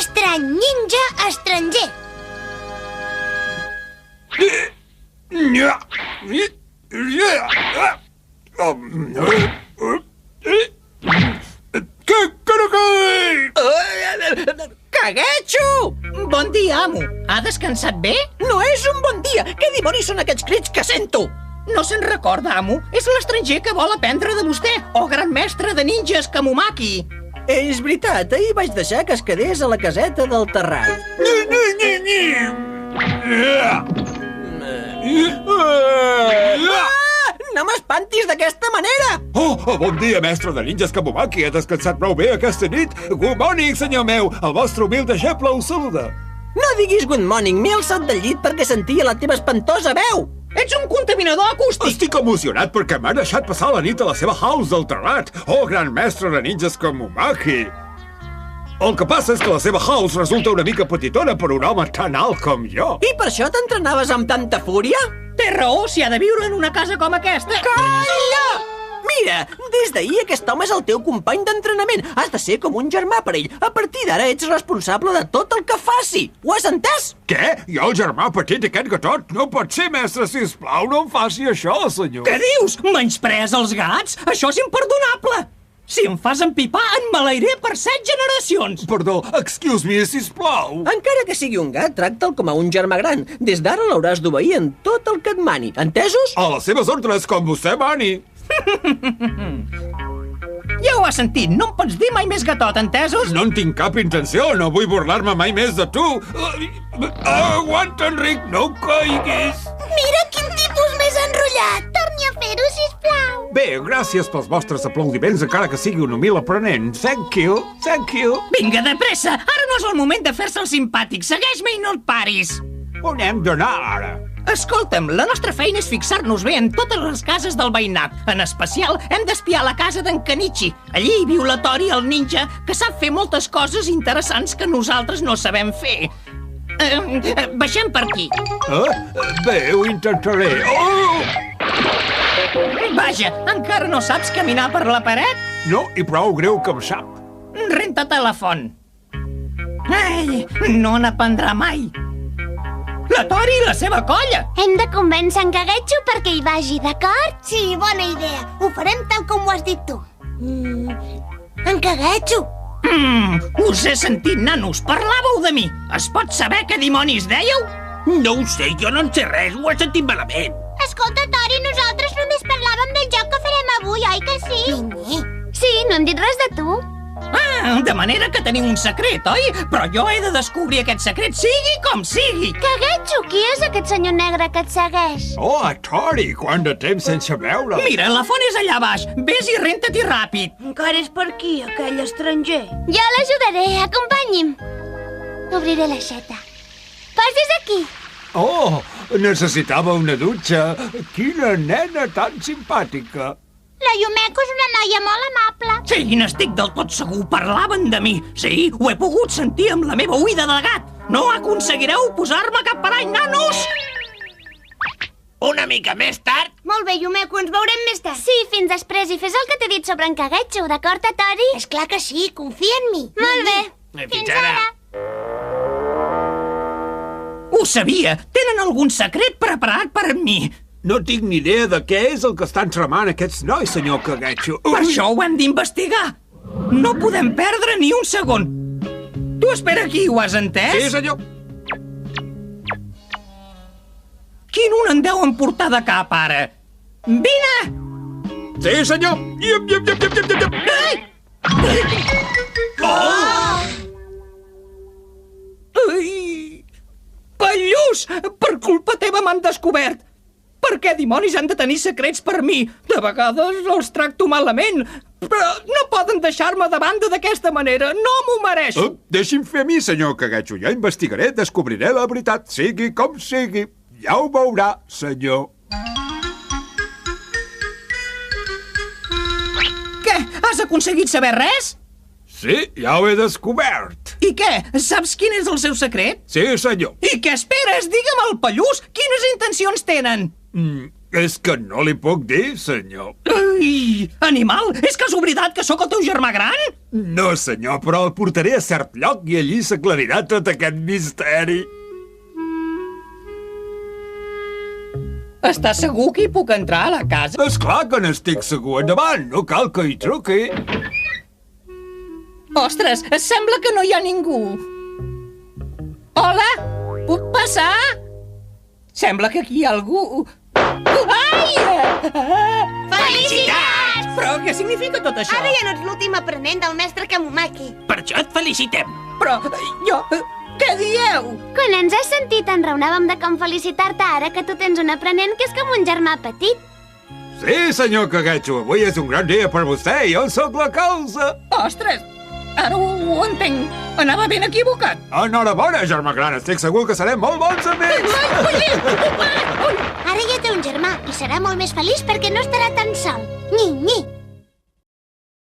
Estrany ninja estranger. Caguetxo! Bon dia, amo. Ha descansat bé? No és un bon dia. Què dimonis són aquests crits que sento? No se'n recorda, amo. És l'estranger que vol aprendre de vostè, o gran mestre de ninjas Kamumaki. És veritat, ahir vaig deixar que es quedés a la caseta del terrat. No m'espantis d'aquesta manera! Bon dia, mestre de ninjas Kamumaki. He descansat prou bé aquesta nit? Good morning, senyor meu. El vostre humil deixeble us saluda. No diguis good morning, m'he alçat del llit perquè sentia la teva espantosa veu. Ets un contaminador acústic! Estic emocionat perquè m'ha deixat passar la nit a la seva house del terrat. Gran mestre de ninjas Kamumaki. El que passa és que la seva house resulta una mica petitona per un home tan alt com jo. I per això t'entrenaves amb tanta fúria? Té raó, si ha de viure en una casa com aquesta. Calla! Mira, des d'ahir aquest home és el teu company d'entrenament. Has de ser com un germà per ell. A partir d'ara ets responsable de tot el que faci. Ho has entès? Què? Jo, el germà petit aquest gatot? No pot ser, mestre, sisplau, no em faci això, senyor. Què dius? Menysprees els gats? Això és imperdonable! Si em fas empipar, en maleiré per 7 generacions! Perdó, excuse me, sisplau. Encara que sigui un gat, tracta'l com a un germà gran. Des d'ara l'hauràs d'obeir en tot el que et mani. Entesos? A les seves ordres, com vostè mani. Ja ho has sentit, no em pots dir mai més gatot, entesos? No en tinc cap intenció, no vull burlar-me mai més de tu. Aguanta, Enric, no caiguis. Mira quin tipus més enrotllat. Torni a fer-ho, sisplau. Bé, gràcies pels vostres aplaudiments, encara que sigui un humil aprenent. Thank you, thank you. Vinga, de pressa! Ara no és el moment de fer-se el simpàtic. Segueix-me i no et paris. On hem d'anar ara? Escolta'm, la nostra feina és fixar-nos bé en totes les cases del veïnat. En especial, hem d'espiar la casa d'en Kenichi. Allí hi viu la Tori, el ninja, que sap fer moltes coses interessants que nosaltres no sabem fer. Baixem per aquí. Bé, ho intentaré. Vaja, encara no saps caminar per la paret? No, i prou greu que em sap. Renta-te la font. Ai, no n'aprendrà mai. La Tori i la seva colla! Hem de convèncer en Caguetxo perquè hi vagi, d'acord? Sí, bona idea. Ho farem tal com ho has dit tu. En Caguetxo! Us he sentit, nanos. Parlàveu de mi. Es pot saber què dimonis dèieu? No ho sé, jo no en sé res. Ho he sentit malament. Escolta, Tori, nosaltres només parlàvem del joc que farem avui, oi que sí? Sí, no hem dit res de tu. De manera que teniu un secret, oi? Però jo he de descobrir aquest secret, sigui com sigui. Caguetxo, qui és aquest senyor negre que et segueix? Tori, quant de temps sense veure. Mira, la font és allà baix. Vés i renta-t'hi ràpid. Encara és per aquí, aquell estranger. Jo l'ajudaré, acompanyi'm. Obriré l'aixeta. Posi's aquí. Necessitava una dutxa. Quina nena tan simpàtica. La Yumeko és una noia molt amable. Sí, n'estic del tot segur. Parlaven de mi. Sí, ho he pogut sentir amb la meva oïda de gat. No aconseguireu posar-me cap parany, nanos! Una mica més tard. Molt bé, Yumeko, ens veurem més tard. Sí, fins després, i fes el que t'he dit sobre en Caguetxo, d'acord, Tori? És clar que sí, confia en mi. Molt bé. Fins ara. Ho sabia. Tenen algun secret preparat per mi. No tinc ni idea de què és el que estan tramant aquests nois, senyor Caguetxo. Per això ho hem d'investigar. No podem perdre ni un segon. Tu espera aquí, ho has entès? Sí, senyor. Quin un en deuen portar de cap, ara? Vine! Sí, senyor. Ai! Pallús! Per culpa teva m'han descobert. Per què dimonis han de tenir secrets per mi? De vegades els tracto malament, però no poden deixar-me de banda d'aquesta manera. No m'ho mereixo. Deixi'm fer a mi, senyor Caguetxo. Jo investigaré, descobriré la veritat, sigui com sigui. Ja ho veurà, senyor. Què? Has aconseguit saber res? Sí, ja ho he descobert. I què? Saps quin és el seu secret? Sí, senyor. I què esperes? Digue'm el Pallús. Quines intencions tenen? És que no li puc dir, senyor. Ai, animal, és que has oblidat que sóc el teu germà gran? No, senyor, però el portaré a cert lloc i allí s'aclarirà tot aquest misteri. Estàs segur que hi puc entrar a la casa? Esclar que n'estic segur. Endavant, no cal que hi truqui. Ostres, sembla que no hi ha ningú. Hola, puc passar? Sembla que aquí hi ha algú. Ai! Felicitats! Però què significa tot això? Ara ja no ets l'últim aprenent del mestre Kamumaki. Per això et felicitem. Però jo... Què dieu? Quan ens has sentit enraonàvem de com felicitar-te ara que tu tens un aprenent que és com un germà petit. Sí, senyor Caguetxo, avui és un gran dia per vostè i jo sóc la causa. Ostres, ara ho entenc. Anava ben equivocat. Enhorabona, germà gran, estic segur que serem molt bons amics. Ara ja té un germà i serà molt més feliç perquè no estarà tan sol. Nyi, nyi.